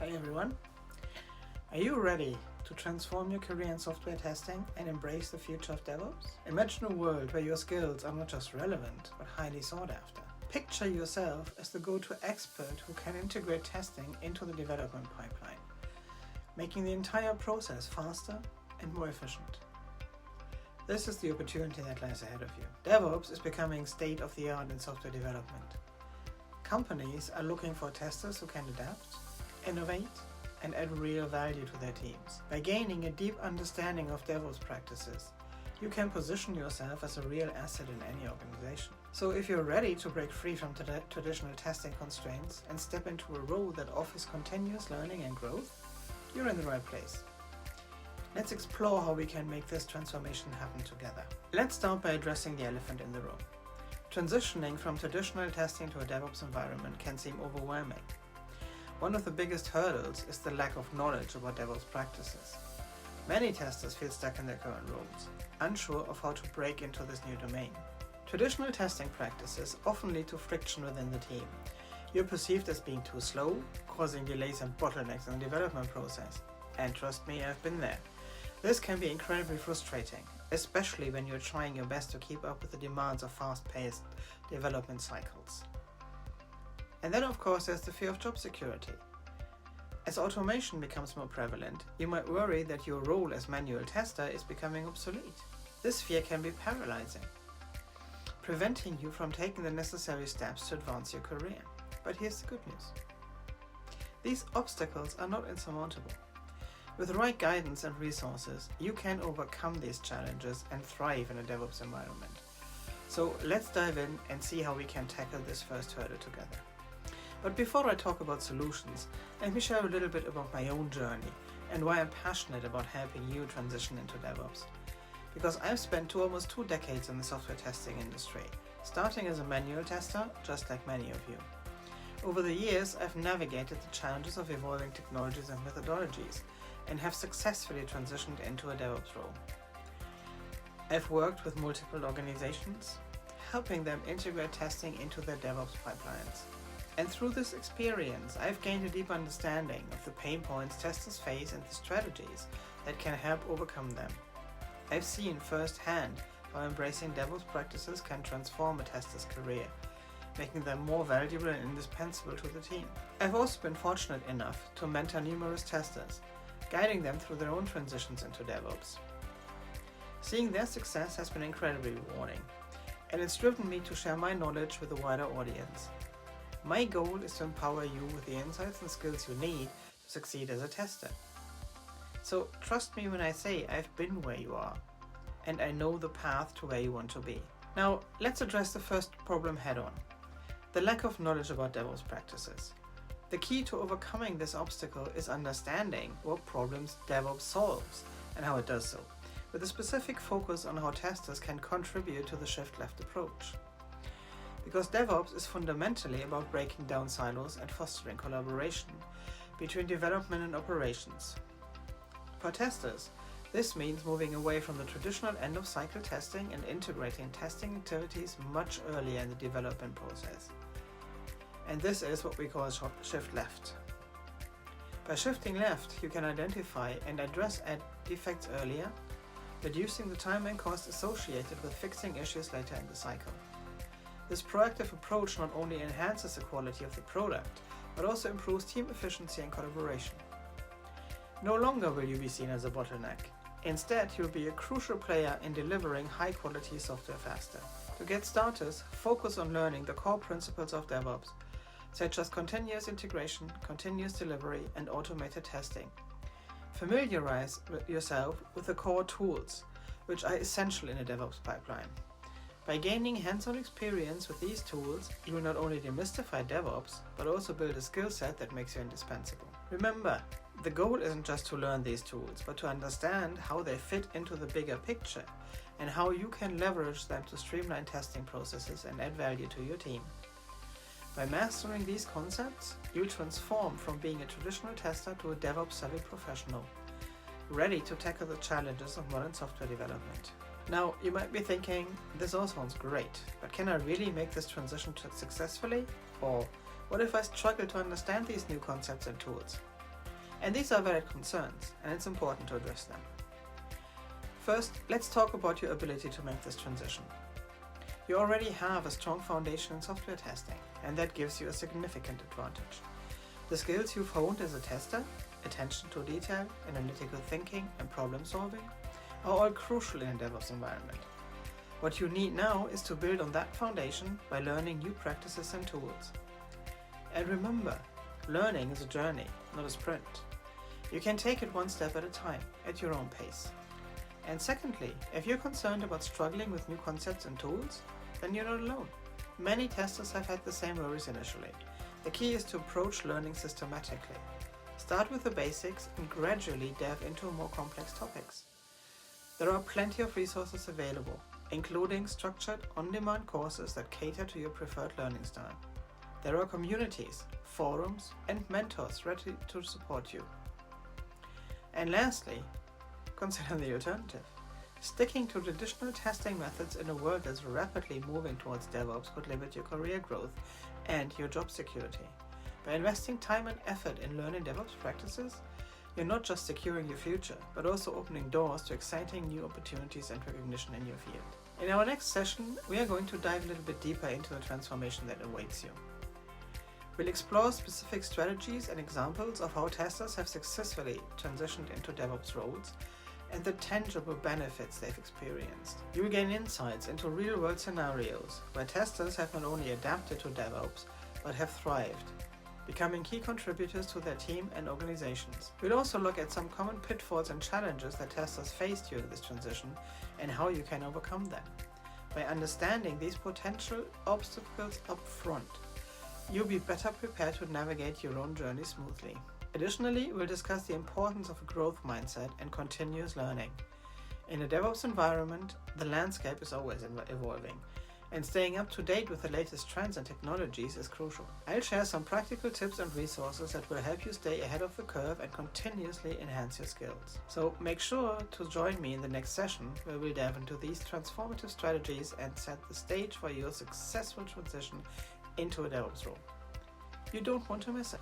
Hey everyone, are you ready to transform your career in software testing and embrace the future of DevOps? Imagine a world where your skills are not just relevant, but highly sought after. Picture yourself as the go-to expert who can integrate testing into the development pipeline, making the entire process faster and more efficient. This is the opportunity that lies ahead of you. DevOps is becoming state-of-the-art in software development. Companies are looking for testers who can adapt, innovate, and add real value to their teams. By gaining a deep understanding of DevOps practices, you can position yourself as a real asset in any organization. So if you're ready to break free from traditional testing constraints and step into a role that offers continuous learning and growth, you're in the right place. Let's explore how we can make this transformation happen together. Let's start by addressing the elephant in the room. Transitioning from traditional testing to a DevOps environment can seem overwhelming. One of the biggest hurdles is the lack of knowledge about DevOps practices. Many testers feel stuck in their current roles, unsure of how to break into this new domain. Traditional testing practices often lead to friction within the team. You're perceived as being too slow, causing delays and bottlenecks in the development process. And trust me, I've been there. This can be incredibly frustrating, especially when you're trying your best to keep up with the demands of fast-paced development cycles. And then of course there's the fear of job security. As automation becomes more prevalent, you might worry that your role as manual tester is becoming obsolete. This fear can be paralyzing, preventing you from taking the necessary steps to advance your career. But here's the good news. These obstacles are not insurmountable. With the right guidance and resources, you can overcome these challenges and thrive in a DevOps environment. So let's dive in and see how we can tackle this first hurdle together. But before I talk about solutions, let me share a little bit about my own journey and why I'm passionate about helping you transition into DevOps. Because I've spent almost 2 decades in the software testing industry, starting as a manual tester, just like many of you. Over the years, I've navigated the challenges of evolving technologies and methodologies, and have successfully transitioned into a DevOps role. I've worked with multiple organizations, helping them integrate testing into their DevOps pipelines. And through this experience, I've gained a deep understanding of the pain points testers face and the strategies that can help overcome them. I've seen firsthand how embracing DevOps practices can transform a tester's career, making them more valuable and indispensable to the team. I've also been fortunate enough to mentor numerous testers, guiding them through their own transitions into DevOps. Seeing their success has been incredibly rewarding, and it's driven me to share my knowledge with a wider audience. My goal is to empower you with the insights and skills you need to succeed as a tester. So trust me when I say I've been where you are, and I know the path to where you want to be. Now let's address the first problem head on, the lack of knowledge about DevOps practices. The key to overcoming this obstacle is understanding what problems DevOps solves and how it does so, with a specific focus on how testers can contribute to the shift-left approach. Because DevOps is fundamentally about breaking down silos and fostering collaboration between development and operations. For testers, this means moving away from the traditional end-of-cycle testing and integrating testing activities much earlier in the development process. And this is what we call shift left. By shifting left, you can identify and address defects earlier, reducing the time and cost associated with fixing issues later in the cycle. This proactive approach not only enhances the quality of the product, but also improves team efficiency and collaboration. No longer will you be seen as a bottleneck. Instead, you'll be a crucial player in delivering high-quality software faster. To get started, focus on learning the core principles of DevOps, such as continuous integration, continuous delivery, and automated testing. Familiarize yourself with the core tools, which are essential in a DevOps pipeline. By gaining hands-on experience with these tools, you will not only demystify DevOps, but also build a skill set that makes you indispensable. Remember, the goal isn't just to learn these tools, but to understand how they fit into the bigger picture, and how you can leverage them to streamline testing processes and add value to your team. By mastering these concepts, you'll transform from being a traditional tester to a DevOps-savvy professional, ready to tackle the challenges of modern software development. Now, you might be thinking, this all sounds great, but can I really make this transition successfully? Or what if I struggle to understand these new concepts and tools? And these are valid concerns, and it's important to address them. First, let's talk about your ability to make this transition. You already have a strong foundation in software testing, and that gives you a significant advantage. The skills you've honed as a tester, attention to detail, analytical thinking, and problem solving, are all crucial in a DevOps environment. What you need now is to build on that foundation by learning new practices and tools. And remember, learning is a journey, not a sprint. You can take it one step at a time, at your own pace. And secondly, if you're concerned about struggling with new concepts and tools, then you're not alone. Many testers have had the same worries initially. The key is to approach learning systematically. Start with the basics and gradually delve into more complex topics. There are plenty of resources available, including structured, on-demand courses that cater to your preferred learning style. There are communities, forums, and mentors ready to support you. And lastly, consider the alternative. Sticking to traditional testing methods in a world that's rapidly moving towards DevOps could limit your career growth and your job security. By investing time and effort in learning DevOps practices, you're not just securing your future, but also opening doors to exciting new opportunities and recognition in your field. In our next session, we are going to dive a little bit deeper into the transformation that awaits you. We'll explore specific strategies and examples of how testers have successfully transitioned into DevOps roles and the tangible benefits they've experienced. You'll gain insights into real-world scenarios where testers have not only adapted to DevOps, but have thrived, becoming key contributors to their team and organizations. We'll also look at some common pitfalls and challenges that testers face during this transition and how you can overcome them. By understanding these potential obstacles up front, you'll be better prepared to navigate your own journey smoothly. Additionally, we'll discuss the importance of a growth mindset and continuous learning. In a DevOps environment, the landscape is always evolving, and staying up to date with the latest trends and technologies is crucial. I'll share some practical tips and resources that will help you stay ahead of the curve and continuously enhance your skills. So make sure to join me in the next session where we'll delve into these transformative strategies and set the stage for your successful transition into a DevOps role. You don't want to miss it.